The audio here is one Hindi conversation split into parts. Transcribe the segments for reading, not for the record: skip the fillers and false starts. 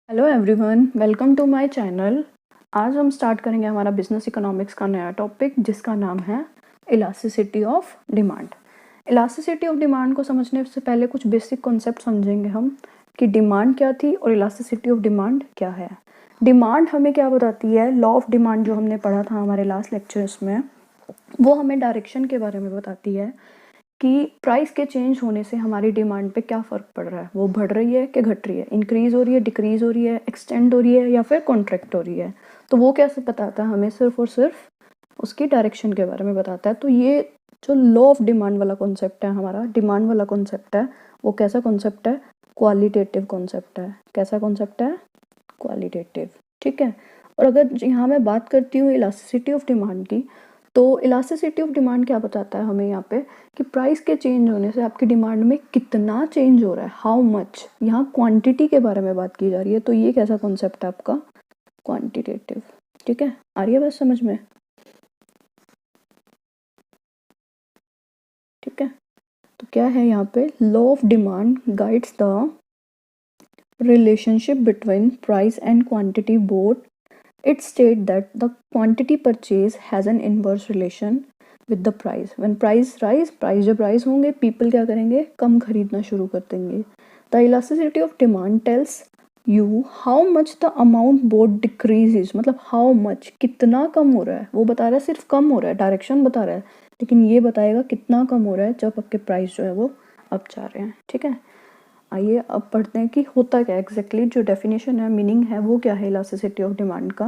Hello everyone, welcome to my channel. आज हम स्टार्ट करेंगे हमारा बिजनेस इकोनॉमिक्स का नया टॉपिक जिसका नाम है elasticity of demand. Elasticity of demand को समझने से पहले कुछ बेसिक कॉन्सेप्ट समझेंगे हम कि डिमांड क्या थी और इलास्टिसिटी ऑफ डिमांड क्या है। डिमांड हमें क्या बताती है, लॉ ऑफ डिमांड जो हमने पढ़ा था हमारे लास्ट लेक्चर्स में, वो हमें डायरेक्शन के बारे में बताती है कि प्राइस के चेंज होने से हमारी डिमांड पे क्या फ़र्क पड़ रहा है, वो बढ़ रही है कि घट रही है, इंक्रीज़ हो रही है, डिक्रीज़ हो रही है, एक्सटेंड हो रही है या फिर कॉन्ट्रैक्ट हो रही है। तो वो कैसे बताता है हमें, सिर्फ और सिर्फ उसकी डायरेक्शन के बारे में बताता है। तो ये जो लॉ ऑफ डिमांड वाला कॉन्सेप्ट है, हमारा डिमांड वाला कॉन्सेप्ट है, वो कैसा कॉन्सेप्ट है, क्वालिटेटिव कॉन्सेप्ट है। कैसा कॉन्सेप्ट है, क्वालिटेटिव। ठीक है। और अगर यहाँ मैं बात करती हूँ इलास्टिसिटी ऑफ डिमांड की, तो इलास्टिसिटी ऑफ डिमांड क्या बताता है हमें यहाँ पे कि प्राइस के चेंज होने से आपकी डिमांड में कितना चेंज हो रहा है, हाउ मच। यहाँ क्वांटिटी के बारे में बात की जा रही है, तो ये कैसा कॉन्सेप्ट है आपका, क्वांटिटेटिव। ठीक है, आ रही है बात समझ में? ठीक है, तो क्या है यहाँ पे, law of demand guides the relationship between price and quantity both. It states that the quantity purchase has an inverse relation with the price. When price rise, price जब rise होंगे, people क्या करेंगे, कम खरीदना शुरू कर देंगे. The elasticity of demand tells you how much the amount bought decreases. मतलब how much, कितना कम हो रहा है, वो बता रहा है सिर्फ कम हो रहा है, डायरेक्शन बता रहा है, लेकिन ये बताएगा कितना कम हो रहा है जब आपके प्राइस जो है वो अप जा रहे हैं। ठीक है, आइए अब पढ़ते हैं कि होता क्या एग्जैक्टली, जो डेफिनेशन है, मीनिंग है, वो क्या है इलास्टिसिटी ऑफ डिमांड का।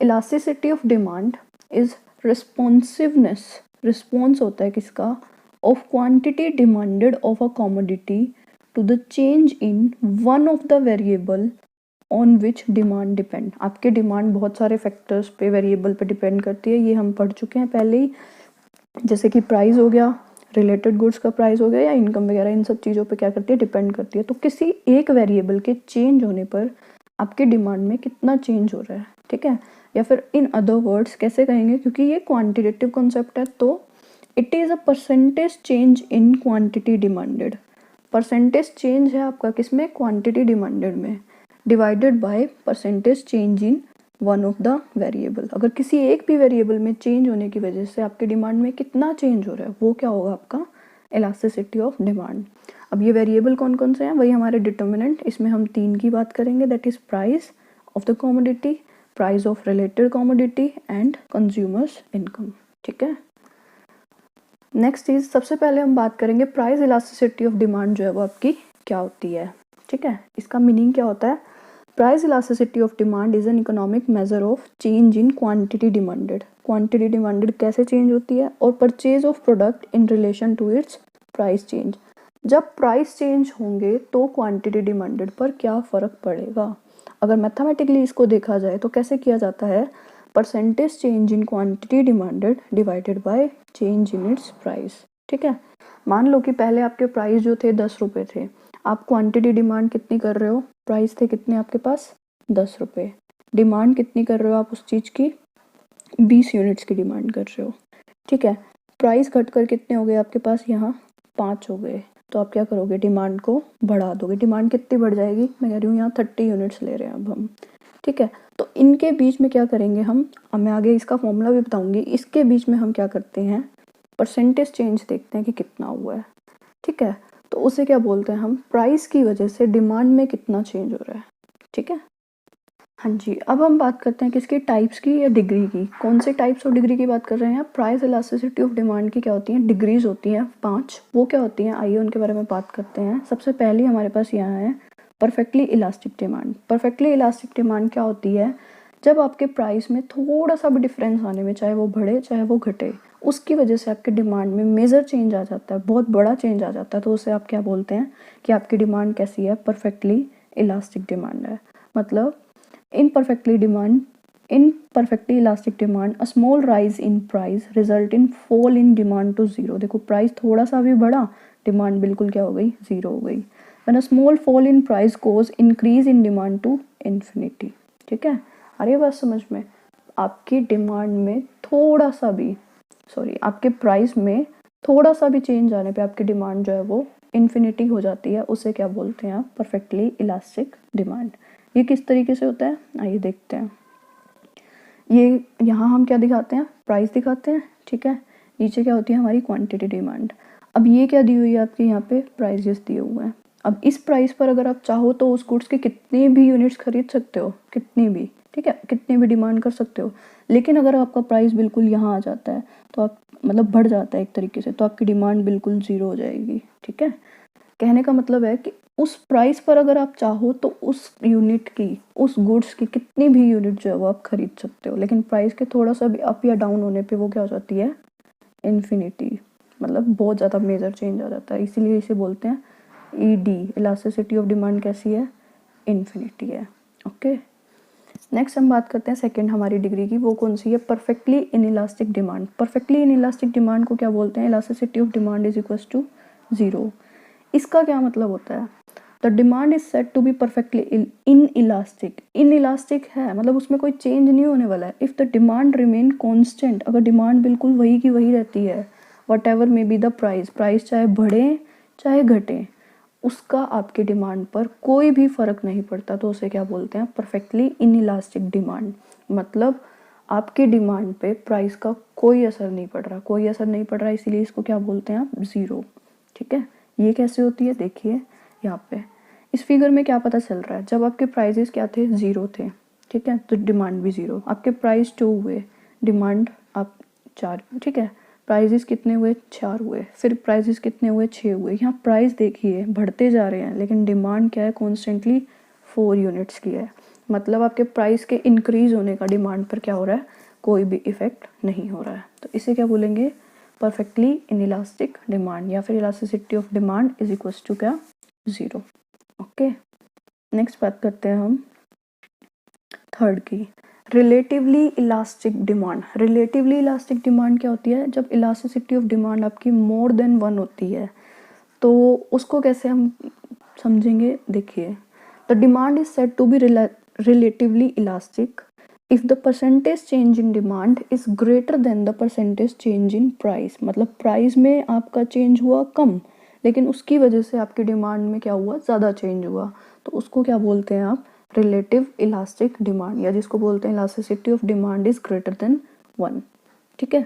Elasticity of demand is responsiveness, response होता है किसका, of quantity demanded of a commodity to the change in one of the variable on which demand depend. आपके डिमांड बहुत सारे फैक्टर्स पे, वेरिएबल पे डिपेंड करती है, ये हम पढ़ चुके हैं पहले ही, जैसे कि प्राइस हो गया, रिलेटेड गुड्स का प्राइस हो गया, या इनकम वगैरह, इन सब चीज़ों पे क्या करती है, डिपेंड करती है। तो किसी एक वेरिएबल के चेंज होने पर आपके डिमांड में कितना चेंज हो रहा है। ठीक है, या फिर इन अदर वर्ड्स कैसे कहेंगे, क्योंकि ये क्वांटिटेटिव कॉन्सेप्ट है, तो it is a percentage change in quantity demanded. Percentage change है आपका किसमें, क्वांटिटी डिमांडेड में, divided by percentage change in one of the variable. अगर किसी एक भी वेरिएबल में चेंज होने की वजह से आपके डिमांड में कितना चेंज हो रहा है, वो क्या होगा आपका इलास्टिसिटी ऑफ डिमांड। अब ये वेरिएबल कौन कौन से हैं, वही हमारे डिटर्मिनेंट, इसमें हम 3 की बात करेंगे, that is price of the commodity, price of related commodity and consumers income. ठीक है, नेक्स्ट चीज, सबसे पहले हम बात करेंगे प्राइस इलास्टिसिटी ऑफ डिमांड जो है वो आपकी क्या होती है। ठीक है, इसका मीनिंग क्या होता है, price elasticity of demand is an economic measure of change in quantity demanded. Quantity demanded कैसे चेंज होती है, और purchase of product in relation to its price change. जब प्राइस चेंज होंगे तो क्वांटिटी डिमांडेड पर क्या फ़र्क पड़ेगा। अगर मैथमेटिकली इसको देखा जाए तो कैसे किया जाता है, percentage change in quantity demanded divided by change in its price. ठीक है, मान लो कि पहले आपके प्राइस जो थे 10 रुपये थे, आप क्वांटिटी डिमांड कितनी कर रहे हो, प्राइस थे कितने आपके पास 10 रुपये, डिमांड कितनी कर रहे हो आप उस चीज़ की, 20 यूनिट्स की डिमांड कर रहे हो। ठीक है, प्राइस घट कर कितने हो गए आपके पास, यहाँ 5 हो गए, तो आप क्या करोगे, डिमांड को बढ़ा दोगे। डिमांड कितनी बढ़ जाएगी, मैं कह रही हूँ यहाँ 30 यूनिट्स ले रहे हैं अब हम। ठीक है, तो इनके बीच में क्या करेंगे हम, अब मैं आगे इसका फॉर्मूला भी बताऊंगी, इसके बीच में हम क्या करते हैं, परसेंटेज चेंज देखते हैं कि कितना हुआ है। ठीक है, तो उसे क्या बोलते हैं हम, प्राइस की वजह से डिमांड में कितना चेंज हो रहा है। ठीक है, हाँ जी, अब हम बात करते हैं किसकी, टाइप्स की या डिग्री की। कौन से टाइप्स और डिग्री की बात कर रहे हैं, प्राइस इलास्टिसिटी ऑफ डिमांड की क्या होती हैं, डिग्रीज होती हैं 5। वो क्या होती हैं, आइए उनके बारे में बात करते हैं। सबसे पहली हमारे पास यहाँ है perfectly elastic demand. Perfectly elastic demand क्या होती है, जब आपके प्राइस में थोड़ा सा भी डिफरेंस आने में, चाहे वो बढ़े चाहे वो घटे, उसकी वजह से आपके डिमांड में मेजर चेंज आ जाता है, बहुत बड़ा चेंज आ जाता है, तो उसे आप क्या बोलते हैं कि आपकी डिमांड कैसी है, परफेक्टली इलास्टिक डिमांड है। मतलब in perfectly elastic demand, a small rise in price result in fall in demand to zero। देखो प्राइस थोड़ा सा भी बढ़ा, डिमांड बिल्कुल क्या हो गई, जीरो हो गई। when a small fall in price cause increase in demand to infinity। ठीक है, आ रही है बात समझ में, आपकी डिमांड में थोड़ा सा भी, सॉरी, आपके प्राइस में थोड़ा सा भी चेंज आने पे आपकी डिमांड जो है वो इन्फिनिटी हो जाती है, उसे क्या बोलते हैं आप, परफेक्टली इलास्टिक डिमांड। ये किस तरीके से होता है, आइए देखते हैं। ये यहाँ हम क्या दिखाते हैं, प्राइस दिखाते हैं, ठीक है। नीचे क्या होती है हमारी क्वांटिटी डिमांड। अब ये क्या दी हुई है आपके यहाँ पे प्राइजेस दिए हुए हैं। अब इस प्राइस पर अगर आप चाहो तो उस गुड्स के कितने भी यूनिट्स खरीद सकते हो, कितनी भी, ठीक है, कितने भी डिमांड कर सकते हो। लेकिन अगर आपका प्राइस बिल्कुल यहाँ आ जाता है तो आप मतलब बढ़ जाता है एक तरीके से, तो आपकी डिमांड बिल्कुल ज़ीरो हो जाएगी, ठीक है। कहने का मतलब है कि उस प्राइस पर अगर आप चाहो तो उस यूनिट की, उस गुड्स की कितनी भी यूनिट जो है वो आप खरीद सकते हो। लेकिन प्राइस के थोड़ा सा भी अप या डाउन होने पे वो क्या हो जाती है, इन्फिनिटी, मतलब बहुत ज़्यादा मेजर चेंज आ जाता है। इसीलिए इसे बोलते हैं ED, इलास्टिसिटी ऑफ डिमांड कैसी है, इन्फिनिटी है। ओके, नेक्स्ट हम बात करते हैं सेकंड हमारी डिग्री की, वो कौन सी है, perfectly inelastic demand. Perfectly inelastic demand को क्या बोलते हैं, elasticity of demand is equals to 0। इसका क्या मतलब होता है, the demand is set to be perfectly inelastic. Inelastic है मतलब उसमें कोई चेंज नहीं होने वाला है। If the demand remain constant, अगर डिमांड बिल्कुल वही की वही रहती है, whatever may be the price, price चाहे बढ़े चाहे घटे, उसका आपके डिमांड पर कोई भी फ़र्क नहीं पड़ता, तो उसे क्या बोलते हैं, परफेक्टली इनइलास्टिक डिमांड। मतलब आपके डिमांड पे प्राइस का कोई असर नहीं पड़ रहा, कोई असर नहीं पड़ रहा, इसीलिए इसको क्या बोलते हैं आप, ज़ीरो, ठीक है। ये कैसे होती है, देखिए यहाँ पे इस फिगर में क्या पता चल रहा है, जब आपके प्राइजेस क्या थे, ज़ीरो थे, ठीक है, तो डिमांड भी ज़ीरो। आपके प्राइस 2 हुए, डिमांड आप 4, ठीक है, प्राइजेस कितने हुए, 4 हुए, फिर प्राइजेस कितने हुए, 6 हुए। यहाँ प्राइस देखिए बढ़ते जा रहे हैं, लेकिन डिमांड क्या है, कॉन्स्टेंटली 4 यूनिट्स की है। मतलब आपके प्राइस के इंक्रीज होने का डिमांड पर क्या हो रहा है, कोई भी इफेक्ट नहीं हो रहा है। तो इसे क्या बोलेंगे, परफेक्टली इनइलास्टिक डिमांड, या फिर elasticity of demand is equals to क्या, 0। ओके, नेक्स्ट बात करते हैं हम थर्ड की, relatively elastic demand. Relatively elastic demand क्या होती है, जब इलास्टिसिटी ऑफ डिमांड आपकी मोर देन 1 होती है, तो उसको कैसे हम समझेंगे, देखिए, the demand is said to be relatively elastic if the percentage change in demand is greater than the percentage change in price. मतलब प्राइस में आपका चेंज हुआ कम, लेकिन उसकी वजह से आपकी डिमांड में क्या हुआ, ज़्यादा चेंज हुआ, तो उसको क्या बोलते हैं आप, रिलेटिव इलास्टिक डिमांड, या जिसको बोलते हैं elasticity of demand is greater then 1, ठीक है।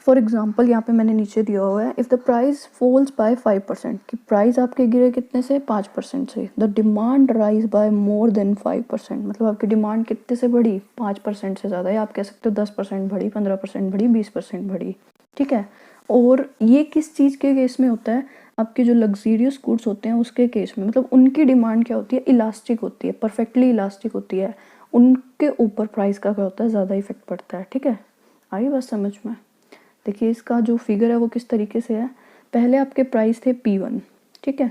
फॉर एग्जाम्पल यहाँ पे मैंने नीचे दिया हुआ है, if the price falls by 5%, कि प्राइस आपके गिरे कितने से, 5% से, the demand rise by more than 5%, मतलब आपकी डिमांड कितने से बढ़ी, 5% से ज़्यादा, या आप कह सकते हो 10% बढ़ी, 15% बढ़ी, 20% बढ़ी, ठीक है। और ये किस चीज़ के केस में होता है, आपके जो लग्जीरियस गुड्स होते हैं उसके केस में, मतलब उनकी डिमांड क्या होती है, इलास्टिक होती है, परफेक्टली इलास्टिक होती है, उनके ऊपर प्राइस का क्या होता है, ज़्यादा इफेक्ट पड़ता है, ठीक है। आई बस समझ में। देखिए इसका जो फिगर है वो किस तरीके से है, पहले आपके प्राइस थे P1, ठीक है,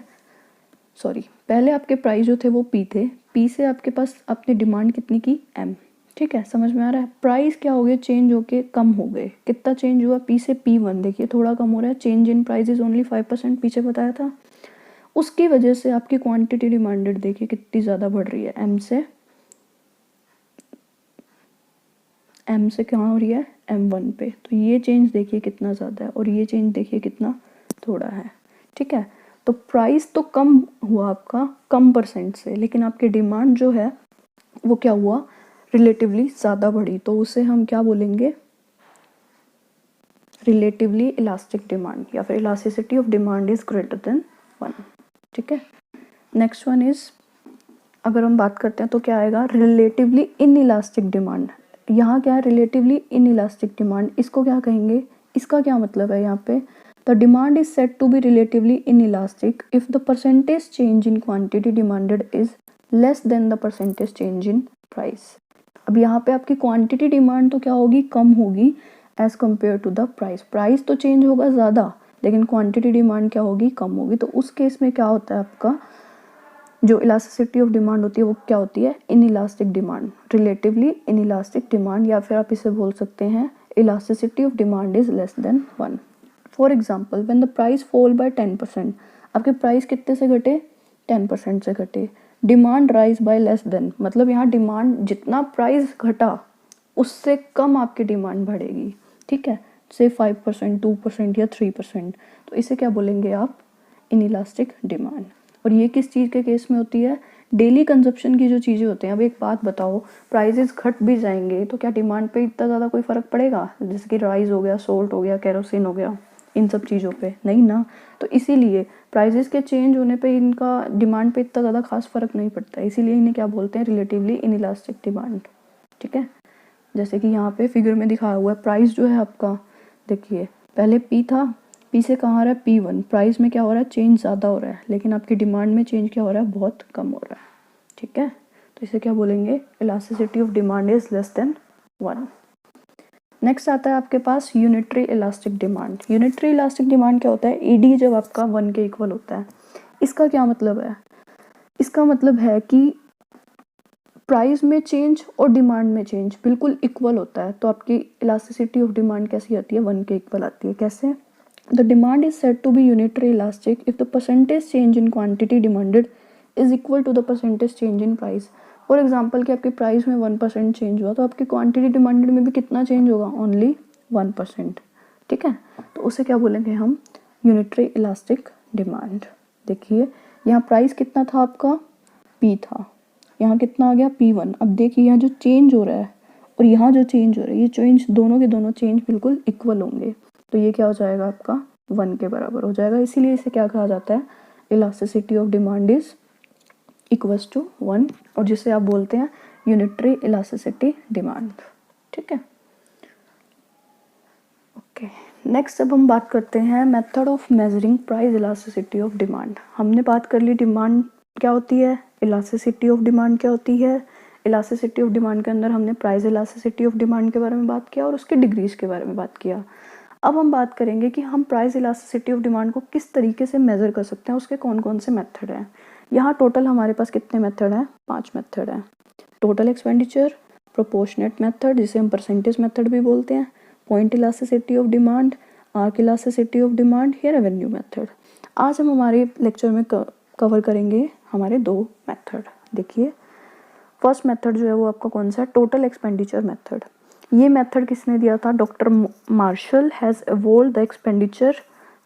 सॉरी, पहले आपके प्राइस जो थे वो P थे, P से आपके पास आपने डिमांड कितनी की, M, ठीक है, समझ में आ रहा है। प्राइस क्या हो गए, चेंज होके कम हो गए, कितना चेंज हुआ, P से P1, देखिए थोड़ा कम हो रहा है, change in price is only 5%, पीछे बताया था। उसकी वजह से आपकी क्वांटिटी डिमांडेड देखिए कितनी ज़्यादा बढ़ रही है, M से कहाँ हो रही है, M1 पे, तो ये चेंज देखिए कितना ज़्यादा है, और ये चेंज देखिए कितना थोड़ा है, ठीक है। तो प्राइस तो कम हुआ आपका, कम परसेंट से, लेकिन आपकी डिमांड जो है वो क्या हुआ, रिलेटिवली ज़्यादा बढ़ी, तो उसे हम क्या बोलेंगे, रिलेटिवली इलास्टिक डिमांड, या फिर elasticity of demand is greater then 1, ठीक है। नेक्स्ट वन इज, अगर हम बात करते हैं तो क्या आएगा, रिलेटिवली इनइलास्टिक डिमांड। यहाँ क्या है, रिलेटिवली इनइलास्टिक डिमांड, इसको क्या कहेंगे, इसका क्या मतलब है यहाँ पे, the demand is said to be relatively inelastic if the percentage change in quantity demanded is less than the percentage change in price. अब यहाँ पे आपकी क्वांटिटी डिमांड तो क्या होगी, कम होगी as compare to the price, price तो चेंज होगा ज़्यादा, लेकिन क्वांटिटी डिमांड क्या होगी, कम होगी। तो उस केस में क्या होता है, आपका जो इलास्टिसिटी ऑफ डिमांड होती है वो क्या होती है, inelastic demand, relatively inelastic demand, या फिर आप इसे बोल सकते हैं elasticity of demand is less than 1। For example, when the price fall by 10%, आपके प्राइस कितने से घटे, 10% से घटे, demand rise by less than, मतलब यहाँ डिमांड, जितना प्राइस घटा उससे कम आपकी डिमांड बढ़ेगी, ठीक है, से 5%, 2% या 3%, तो इसे क्या बोलेंगे आप, इनइलास्टिक डिमांड। और ये किस चीज़ के केस में होती है, डेली कंजप्शन की जो चीज़ें होते हैं, अब एक बात बताओ, प्राइजेस घट भी जाएंगे तो क्या डिमांड पे इतना ज़्यादा कोई फ़र्क पड़ेगा? जैसे कि राइस हो गया, सोल्ट हो गया, केरोसिन हो गया, इन सब चीज़ों पे नहीं ना। तो इसीलिए प्राइजेस के चेंज होने पे इनका डिमांड पे इतना ज़्यादा खास फ़र्क नहीं पड़ता है, इसीलिए इन्हें क्या बोलते हैं, रिलेटिवली इनइलास्टिक डिमांड। ठीक है, जैसे कि यहाँ पे फिगर में दिखाया हुआ है, प्राइस जो है आपका, देखिए पहले पी था, पी से कहाँ आ रहा है P1, प्राइस में क्या हो रहा है, चेंज ज़्यादा हो रहा है, लेकिन आपकी डिमांड में चेंज क्या हो रहा है, बहुत कम हो रहा है। ठीक है, तो इसे क्या बोलेंगे, elasticity of demand is less than 1। Next आता है आपके पास unitary elastic demand. Unitary elastic demand क्या होता है, ईडी जब आपका 1 के इक्वल होता है। इसका क्या मतलब है, इसका मतलब है कि प्राइस में चेंज और डिमांड में चेंज बिल्कुल इक्वल होता है, तो आपकी इलास्टिसिटी ऑफ डिमांड कैसी आती है, 1 के इक्वल आती है। कैसे, the demand is said to be unitary elastic if the percentage change in quantity demanded is equal to the percentage change in price. For example कि आपकी प्राइस में 1% चेंज हुआ, तो आपकी क्वांटिटी डिमांडेड में भी कितना चेंज होगा, ओनली 1%। ठीक है, तो उसे क्या बोलेंगे हम, यूनिटरी इलास्टिक डिमांड। देखिए यहाँ प्राइस कितना था आपका, P था, यहाँ कितना आ गया P1। अब देखिए यहाँ जो चेंज हो रहा है और यहाँ जो चेंज हो रहा है, ये चेंज दोनों के दोनों चेंज बिल्कुल इक्वल होंगे, तो ये क्या हो जाएगा आपका 1 के बराबर हो जाएगा। इसीलिए इसे क्या कहा जाता है, elasticity of demand is equals to 1, और जिसे आप बोलते हैं यूनिटरी इलास्टिसिटी डिमांड। ठीक है, ओके। नेक्स्ट अब हम बात करते हैं method of measuring price elasticity of demand. हमने बात कर ली डिमांड क्या होती है, इलास्टिसिटी ऑफ डिमांड क्या होती है। इलास्टिसिटी ऑफ डिमांड के अंदर हमने प्राइस इलास्टिसिटी ऑफ डिमांड के बारे में बात किया और उसके डिग्रीज के बारे में बात किया। अब हम बात करेंगे कि हम प्राइस इलास्टिसिटी ऑफ डिमांड को किस तरीके से मेज़र कर सकते हैं, उसके कौन कौन से मेथड हैं। यहाँ टोटल हमारे पास कितने मेथड हैं, 5 मेथड हैं। टोटल एक्सपेंडिचर, प्रोपोर्शनेट मेथड जिसे हम परसेंटेज मेथड भी बोलते हैं, point elasticity of demand, arc elasticity of demand या रेवेन्यू मेथड। आज हम हमारे लेक्चर में कवर करेंगे हमारे 2 मेथड। देखिए फर्स्ट मेथड जो है वो आपका कौन सा है, टोटल एक्सपेंडिचर मेथड। ये मेथड किसने दिया था, doctor Marshall has evolved the expenditure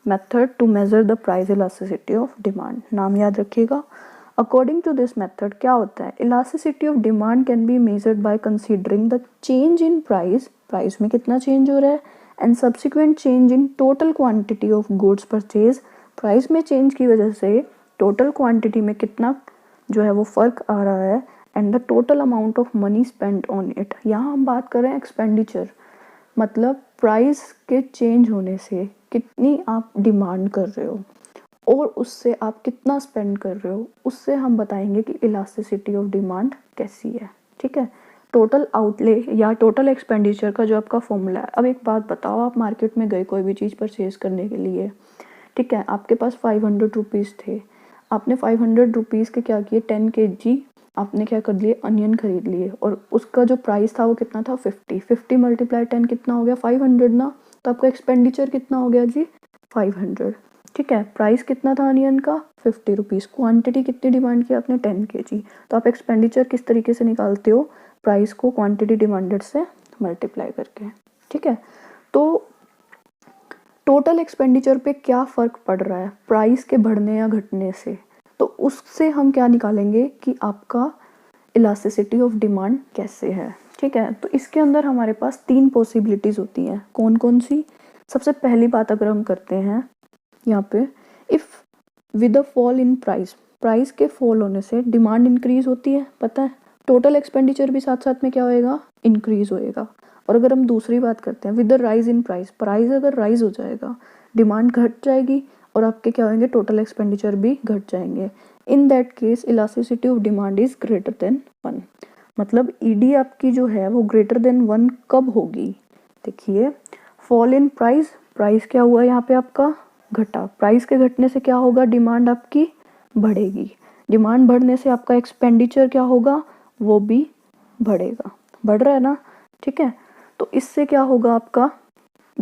method to measure the price elasticity of demand. नाम याद रखिएगा। अकॉर्डिंग टू दिस मेथड क्या होता है, elasticity of demand can be measured by considering the change in price, price में कितना चेंज हो रहा है, and subsequent change in total quantity of goods purchase. Price में चेंज की वजह से टोटल क्वांटिटी में कितना जो है वो फ़र्क आ रहा है, and the total amount of money spend on it. यहाँ हम बात कर रहे हैं एक्सपेंडिचर, मतलब प्राइस के चेंज होने से कितनी आप डिमांड कर रहे हो और उससे आप कितना स्पेंड कर रहे हो, उससे हम बताएंगे कि इलास्टिसिटी ऑफ डिमांड कैसी है। ठीक है, टोटल आउटले या टोटल एक्सपेंडिचर का जो आपका फॉर्मूला है। अब एक बात बताओ, आप मार्केट में गए कोई भी चीज़ परचेज करने के लिए, ठीक है, आपके पास 500 रुपीज़ थे, आपने 500 रुपीज़ के क्या किए, 10 kg आपने क्या कर लिए, अनियन खरीद लिए, और उसका जो प्राइस था वो कितना था, 50 मल्टीप्लाई 10 कितना हो गया, 500 ना। तो आपका एक्सपेंडिचर कितना हो गया जी, 500। ठीक है, प्राइस कितना था अनियन का, 50 रुपीज़, क्वान्टिटी कितनी डिमांड की आपने, 10 kg। तो आप एक्सपेंडिचर किस तरीके से निकालते हो, प्राइस को क्वान्टिटी डिमांडेड से मल्टीप्लाई करके। ठीक है, तो टोटल एक्सपेंडिचर पे क्या फ़र्क पड़ रहा है प्राइस के बढ़ने या घटने से, तो उससे हम क्या निकालेंगे कि आपका इलास्टिसिटी ऑफ डिमांड कैसे है। ठीक है, तो इसके अंदर हमारे पास 3 पॉसिबिलिटीज़ होती हैं। कौन कौन सी, सबसे पहली बात अगर हम करते हैं यहाँ पे, if with a fall in price, price के फॉल होने से डिमांड इंक्रीज़ होती है, पता है, टोटल एक्सपेंडिचर भी साथ साथ में क्या होएगा, इंक्रीज़ होएगा। और अगर हम दूसरी बात करते हैं with the rise in price, price अगर राइज हो जाएगा, डिमांड घट जाएगी और आपके क्या होंगे, टोटल एक्सपेंडिचर भी घट जाएंगे। In that case elasticity of demand is greater then 1, मतलब ईडी आपकी जो है वो ग्रेटर देन 1 कब होगी। देखिए फॉल इन प्राइस, प्राइस क्या हुआ यहाँ पे आपका, घटा, प्राइस के घटने से क्या होगा, डिमांड आपकी बढ़ेगी, डिमांड बढ़ने से आपका एक्सपेंडिचर क्या होगा, वो भी बढ़ेगा, बढ़ रहा है ना। ठीक है, तो इससे क्या होगा आपका,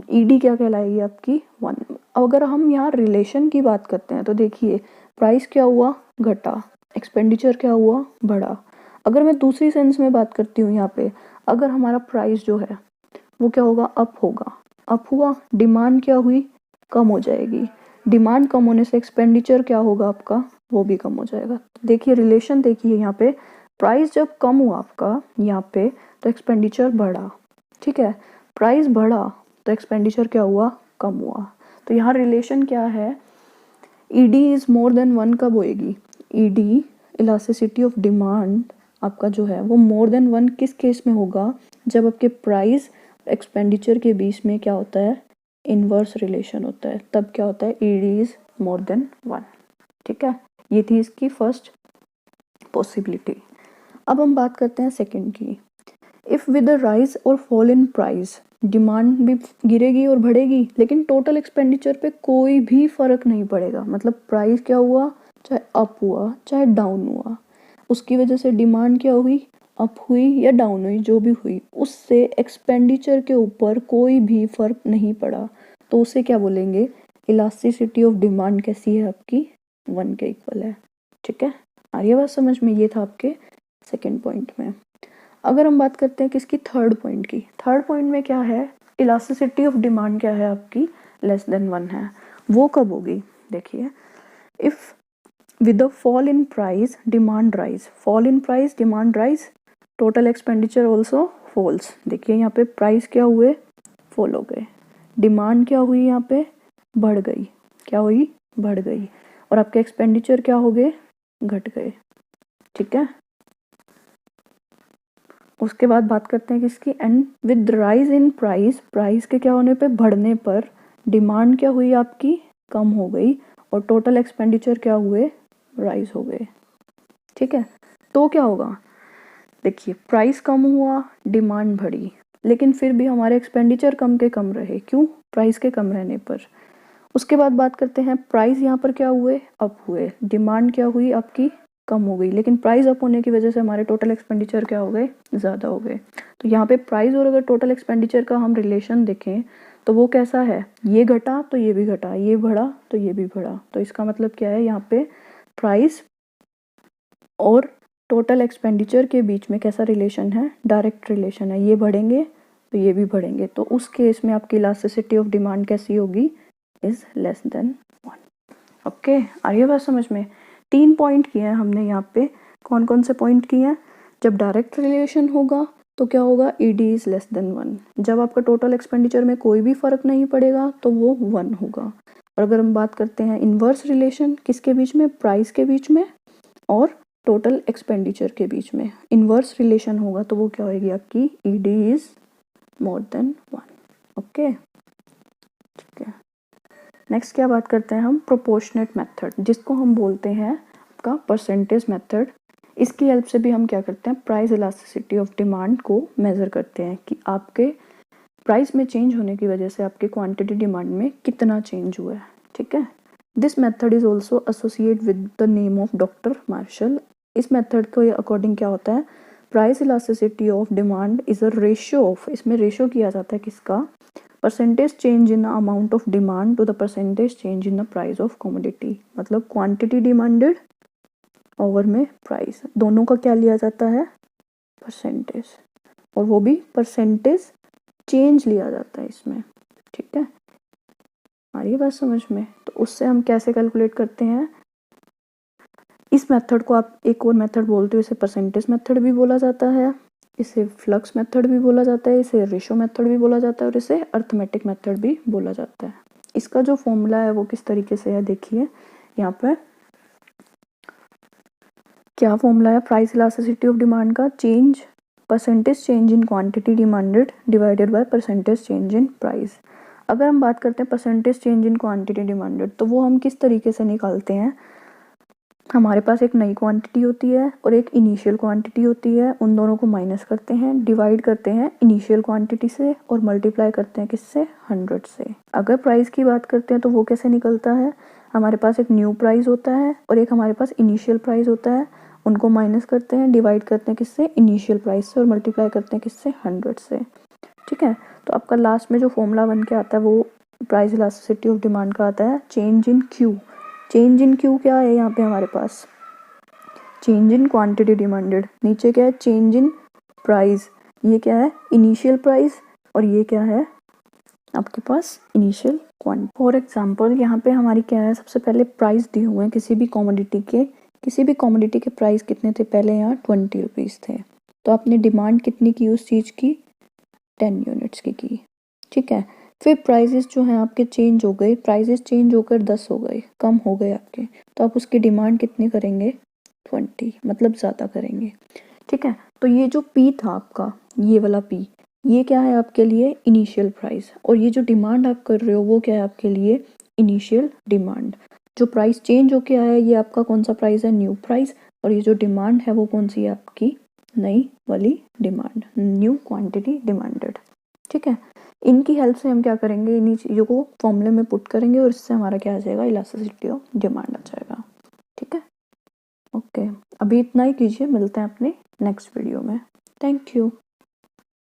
ईडी क्या कहलाएगी आपकी, 1। अगर हम यहाँ रिलेशन की बात करते हैं तो देखिए प्राइस क्या हुआ, घटा, एक्सपेंडिचर क्या हुआ, बढ़ा। अगर मैं दूसरी सेंस में बात करती हूँ यहाँ पे, अगर हमारा प्राइस जो है वो क्या होगा, अप होगा, अप हुआ, डिमांड क्या हुई, कम हो जाएगी, डिमांड कम होने से एक्सपेंडिचर क्या होगा आपका, वो भी कम हो जाएगा। देखिए रिलेशन देखिए यहाँ पे, प्राइस जब कम हुआ आपका यहाँ पे तो एक्सपेंडिचर बढ़ा, ठीक है, प्राइस बढ़ा तो एक्सपेंडिचर क्या हुआ, कम हुआ। तो यहाँ रिलेशन क्या है, ईडी इज मोर देन 1 कब होएगी, ईडी इलास्टिसिटी ऑफ डिमांड आपका जो है वो मोर देन 1 किस केस में होगा, जब आपके प्राइस एक्सपेंडिचर के बीच में क्या होता है, इनवर्स रिलेशन होता है, तब क्या होता है, ईडी इज मोर देन 1, ठीक है। ये थी इसकी फर्स्ट पॉसिबिलिटी। अब हम बात करते हैं सेकंड की। इफ विद द राइज और फॉल इन प्राइस, डिमांड भी गिरेगी और बढ़ेगी लेकिन टोटल एक्सपेंडिचर पे कोई भी फर्क नहीं पड़ेगा, मतलब प्राइस क्या हुआ, चाहे अप हुआ चाहे डाउन हुआ, उसकी वजह से डिमांड क्या हुई, अप हुई या डाउन हुई, जो भी हुई, उससे एक्सपेंडिचर के ऊपर कोई भी फर्क नहीं पड़ा, तो उसे क्या बोलेंगे, इलास्टिसिटी ऑफ डिमांड कैसी है आपकी, 1 के इक्वल है, ठीक है। आ रही है बात समझ में, ये था आपके सेकेंड पॉइंट में। अगर हम बात करते हैं किसकी, थर्ड पॉइंट की, थर्ड पॉइंट में क्या है, इलास्टिसिटी ऑफ डिमांड क्या है आपकी, लेस देन 1 है। वो कब होगी, देखिए, if with the fall in price demand rise, fall in price demand rise, total expenditure also falls. देखिए यहाँ पे प्राइस क्या हुए, फॉल हो गए, डिमांड क्या हुई, यहाँ पे बढ़ गई, क्या हुई, बढ़ गई, और आपके एक्सपेंडिचर क्या हो गए, घट गए, ठीक है। उसके बाद बात करते हैं किसकी, and with rise in price, price के क्या होने पे, बढ़ने पर, डिमांड क्या हुई आपकी, कम हो गई, और टोटल एक्सपेंडिचर क्या हुए, राइज हो गए, ठीक है। तो क्या होगा, देखिए प्राइस कम हुआ, डिमांड बढ़ी, लेकिन फिर भी हमारे एक्सपेंडिचर कम के कम रहे, क्यों, प्राइस के कम रहने पर। उसके बाद बात करते हैं, प्राइस यहाँ पर क्या हुए, अप हुए, डिमांड क्या हुई आपकी, कम हो गई, लेकिन प्राइस अप होने की वजह से हमारे टोटल एक्सपेंडिचर क्या हो गए, ज़्यादा हो गए। तो यहाँ पे प्राइस और अगर टोटल एक्सपेंडिचर का हम रिलेशन देखें तो वो कैसा है, ये घटा तो ये भी घटा, ये बढ़ा तो ये भी बढ़ा, तो इसका मतलब क्या है, यहाँ पे प्राइस और टोटल एक्सपेंडिचर के बीच में कैसा रिलेशन है, डायरेक्ट रिलेशन है, ये बढ़ेंगे तो ये भी बढ़ेंगे, तो उस केस में आपकी इलास्टिसिटी ऑफ डिमांड कैसी होगी, इज लेस देन 1। ओके, आ रही है बात समझ में। 3 पॉइंट किए हैं हमने यहाँ पे, कौन कौन से पॉइंट किए हैं, जब डायरेक्ट रिलेशन होगा तो क्या होगा, ईडी इज लेस देन 1, जब आपका टोटल एक्सपेंडिचर में कोई भी फर्क नहीं पड़ेगा तो वो 1 होगा। और अगर हम बात करते हैं इनवर्स रिलेशन, किसके बीच में, प्राइस के बीच में और टोटल एक्सपेंडिचर के बीच में इनवर्स रिलेशन होगा तो वो क्या होगी आपकी, ED is more than 1। Okay, ठीक है। नेक्स्ट क्या बात करते हैं हम, प्रोपोर्शनेट मेथड, जिसको हम बोलते हैं आपका परसेंटेज मेथड। इसकी हेल्प से भी हम क्या करते हैं, प्राइस इलास्टिसिटी ऑफ डिमांड को मेज़र करते हैं कि आपके प्राइस में चेंज होने की वजह से आपके क्वांटिटी डिमांड में कितना चेंज हुआ है, ठीक है। This method is also associate with the name of doctor Marshall. इस मेथड के अकॉर्डिंग क्या होता है, price elasticity of demand is a ratio of, इसमें रेशियो किया जाता है किसका, percentage change in amount of demand to the percentage change in the price of commodity, मतलब क्वांटिटी डिमांडेड ओवर में प्राइस, दोनों का क्या लिया जाता है, परसेंटेज, और वो भी परसेंटेज चेंज लिया जाता है इसमें, ठीक है। आ रही है बात समझ में। तो उससे हम कैसे कैलकुलेट करते हैं, इस मेथड को आप एक और मेथड बोलते हो, इसे परसेंटेज मेथड भी बोला जाता है, इसे फ्लक्स मेथड भी बोला जाता है, इसे रेशो मेथड भी बोला जाता है, और इसे अर्थमेटिक मेथड भी बोला जाता है। इसका जो फॉर्मूला है वो किस तरीके से है, देखिए यहाँ पर क्या फॉर्मूला है, प्राइस इलास्टिसिटी ऑफ डिमांड का, change percentage change in quantity demanded divided by percentage change in price. अगर हम बात करते हैं percentage change in quantity demanded, तो वो हम किस तरीके से निकालते हैं, हमारे पास एक नई क्वांटिटी होती है और एक इनिशियल क्वांटिटी होती है, उन दोनों को माइनस करते हैं, डिवाइड करते हैं इनिशियल क्वांटिटी से और मल्टीप्लाई करते हैं किससे, 100 से। अगर प्राइस की बात करते हैं तो वो कैसे निकलता है, हमारे पास एक न्यू प्राइस होता है और एक हमारे पास इनिशियल प्राइस होता है, उनको माइनस करते हैं, डिवाइड करते हैं किससे, इनिशियल प्राइस से, और मल्टीप्लाई करते हैं किससे, 100 से, ठीक है। तो आपका लास्ट में जो फॉर्मूला बन के आता है वो प्राइस इलास्टिसिटी ऑफ डिमांड का आता है, change in Q. Change in Q क्या है यहाँ पे हमारे पास, चेंज इन क्वांटिटी डिमांडेड, नीचे क्या है, चेंज इन प्राइस, ये क्या है, इनिशियल प्राइस, और ये क्या है आपके पास, इनिशियल क्वांट। फॉर एग्जांपल यहाँ पे हमारी क्या है, सबसे पहले प्राइस दिए हुए हैं किसी भी कमोडिटी के प्राइस कितने थे पहले, यहाँ 20 रुपीज़ थे। तो आपने डिमांड कितनी की उस चीज़ की, 10 यूनिट्स की, ठीक है। फिर प्राइजेस जो हैं आपके चेंज हो गए, प्राइजेस चेंज होकर 10 हो गए, कम हो गए आपके, तो आप उसकी डिमांड कितनी करेंगे, 20, मतलब ज़्यादा करेंगे, ठीक है। तो ये जो पी था आपका, ये वाला पी, ये क्या है आपके लिए, इनिशियल प्राइस, और ये जो डिमांड आप कर रहे हो वो क्या है आपके लिए, इनिशियल डिमांड। जो प्राइस चेंज होके आया है ये आपका कौन सा प्राइस है, न्यू प्राइस, और ये जो डिमांड है वो कौन सी है आपकी, नई वाली डिमांड, न्यू क्वांटिटी डिमांडेड, ठीक है। इनकी हेल्प से हम क्या करेंगे, इन्हीं चीज़ों को फॉर्मूले में पुट करेंगे और इससे हमारा क्या आ जाएगा, इलास्टिसिटी ऑफ डिमांड आ जाएगा, ठीक है। ओके, अभी इतना ही कीजिए, मिलते हैं अपने नेक्स्ट वीडियो में। Thank you.